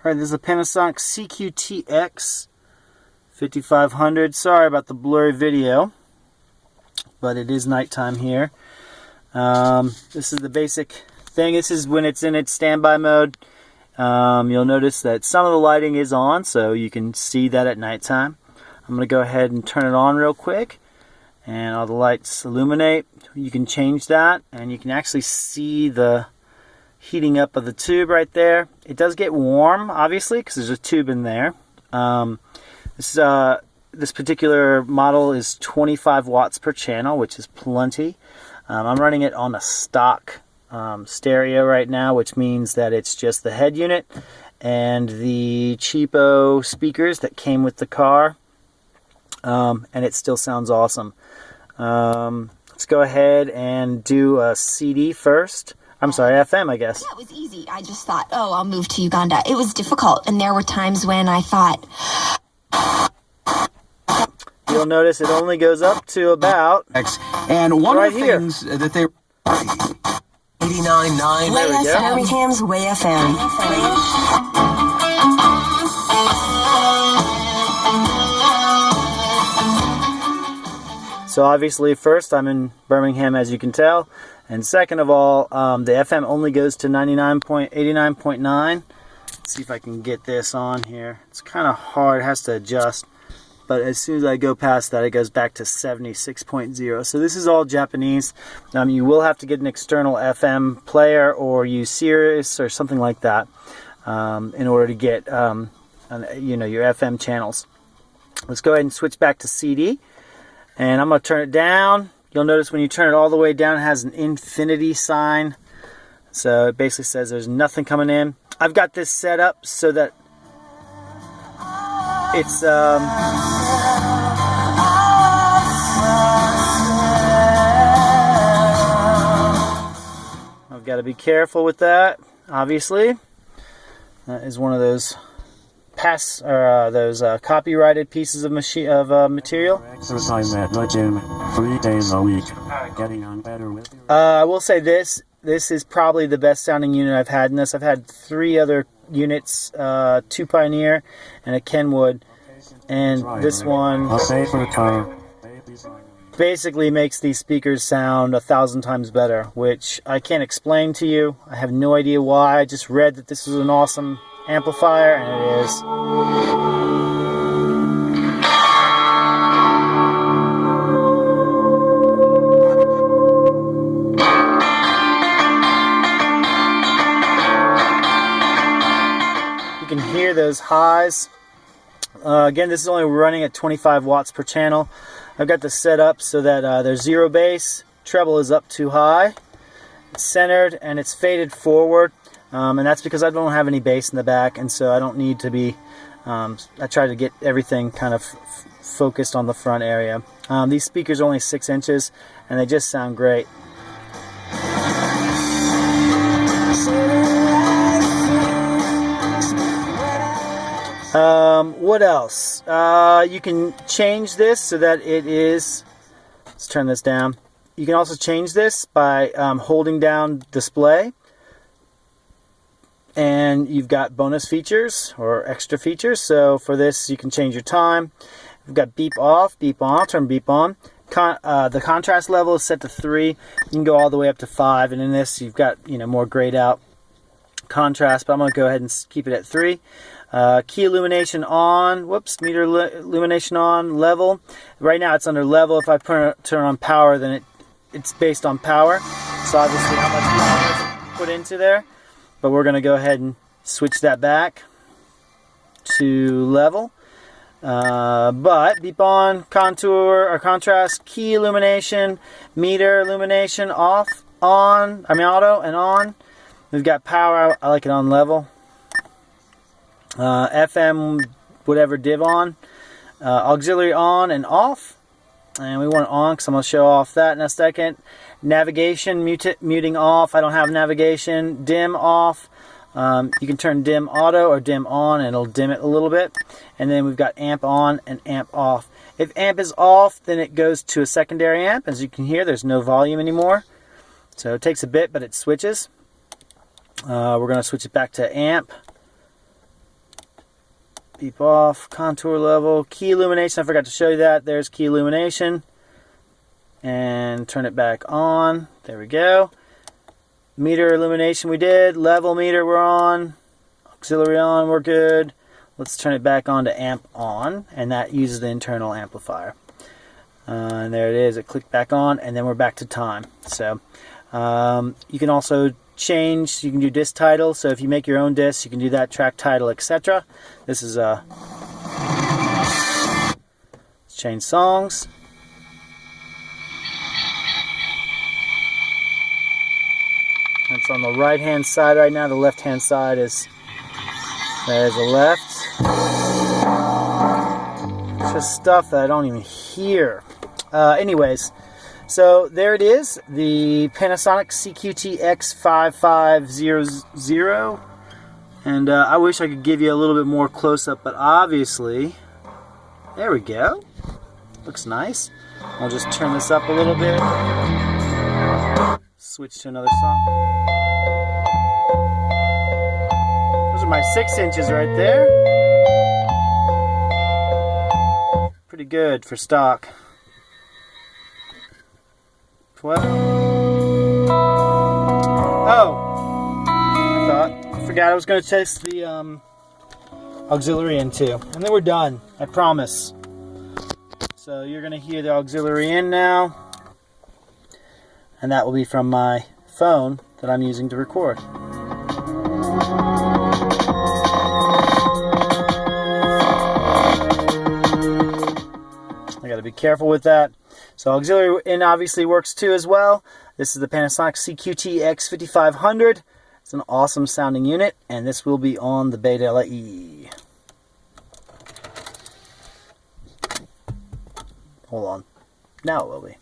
Alright, this is a Panasonic CQ-TX5500. Sorry about the blurry video, but it is nighttime here. This is the basic thing. This is when it's in its standby mode. You'll notice that some of the lighting is on, so you can see that at nighttime. I'm going to go ahead and turn it on real quick, and all the lights illuminate. You can change that, and you can actually see the heating up of the tube right there. It does get warm, obviously, because there's a tube in there. This particular model is 25 watts per channel, which is plenty. I'm running it on a stock stereo right now, which means that it's just the head unit and the cheapo speakers that came with the car, and it still sounds awesome. Let's go ahead and do a CD first. I'm sorry, FM, I guess. Yeah, it was easy. I just thought, oh, I'll move to Uganda. It was difficult, and there were times when I thought... You'll notice it only goes up to about... And one right of the here. things that they... 89.9. There we go. Birmingham's Way FM. So obviously, first, I'm in Birmingham, as you can tell. And second of all, the FM only goes to 89.9. Let's see if I can get this on here. It's kind of hard, it has to adjust. But as soon as I go past that, it goes back to 76.0. So this is all Japanese. You will have to get an external FM player or use Sirius or something like that in order to get your FM channels. Let's go ahead and switch back to CD. And I'm going to turn it down. You'll notice when you turn it all the way down, it has an infinity sign. So it basically says there's nothing coming in. I've got this set up so that it's I've got to be careful with that, obviously. That is one of those copyrighted pieces of material. Exercise at the gym 3 days a week. Getting on better with your... I will say this is probably the best sounding unit I've had in this. I've had 3 other units, 2 Pioneer and a Kenwood, and this one basically makes these speakers sound 1,000 times better, which I can't explain to you. I have no idea why. I just read that this was an awesome amplifier, and it is. You can hear those highs. Again, this is only running at 25 watts per channel. I've got this set up so that there's zero bass, treble is up too high, it's centered, and it's faded forward. And that's because I don't have any bass in the back, and so I don't need to be, I try to get everything kind of focused on the front area. These speakers are only 6 inches, and they just sound great. What else? You can change this so that it is, let's turn this down. You can also change this by holding down display. And you've got bonus features or extra features. So for this, you can change your time. We've got beep off, beep on. I'll turn beep on. The contrast level is set to 3. You can go all the way up to 5. And in this, you've got more grayed out contrast. But I'm going to go ahead and keep it at 3. Key illumination on. Whoops, meter illumination on. Level. Right now, it's under level. If I turn on power, then it's based on power. So obviously, how much power is put into there. But we're going to go ahead and switch that back to level. But beep on, contour or contrast, key illumination, meter illumination off, on, auto and on. We've got power, I like it on level. FM, whatever div on. Auxiliary on and off. And we want it on because I'm going to show off that in a second. Navigation, muting off. I don't have navigation. Dim off. You can turn dim auto or dim on, and it'll dim it a little bit. And then we've got amp on and amp off. If amp is off, then it goes to a secondary amp. As you can hear, there's no volume anymore. So it takes a bit, but it switches. We're going to switch it back to amp. Beep off, contour level, key illumination. I forgot to show you that. There's key illumination. And turn it back on. There we go. Meter illumination we did. Level meter we're on. Auxiliary on, we're good. Let's turn it back on to amp on. And that uses the internal amplifier. And there it is. It clicked back on. And then we're back to time. So you can also change. You can do disc title. So if you make your own disc, you can do that. Track title, etc. This is let's change songs. It's on the right hand side right now. The left hand side is, there's the left. It's just stuff that I don't even hear. Anyways, so there it is, the Panasonic CQ-TX5500. And I wish I could give you a little bit more close up, but obviously, there we go. Looks nice. I'll just turn this up a little bit. Switch to another song. Those are my 6 inches right there. Pretty good for stock. 12. Oh! I forgot I was going to test the auxiliary in too. And then we're done. I promise. So you're going to hear the auxiliary in now. And that will be from my phone that I'm using to record. I got to be careful with that. So auxiliary in obviously works too as well. This is the Panasonic CQ-TX5500. It's an awesome sounding unit, and this will be on the Beta LE. Hold on. Now it will be.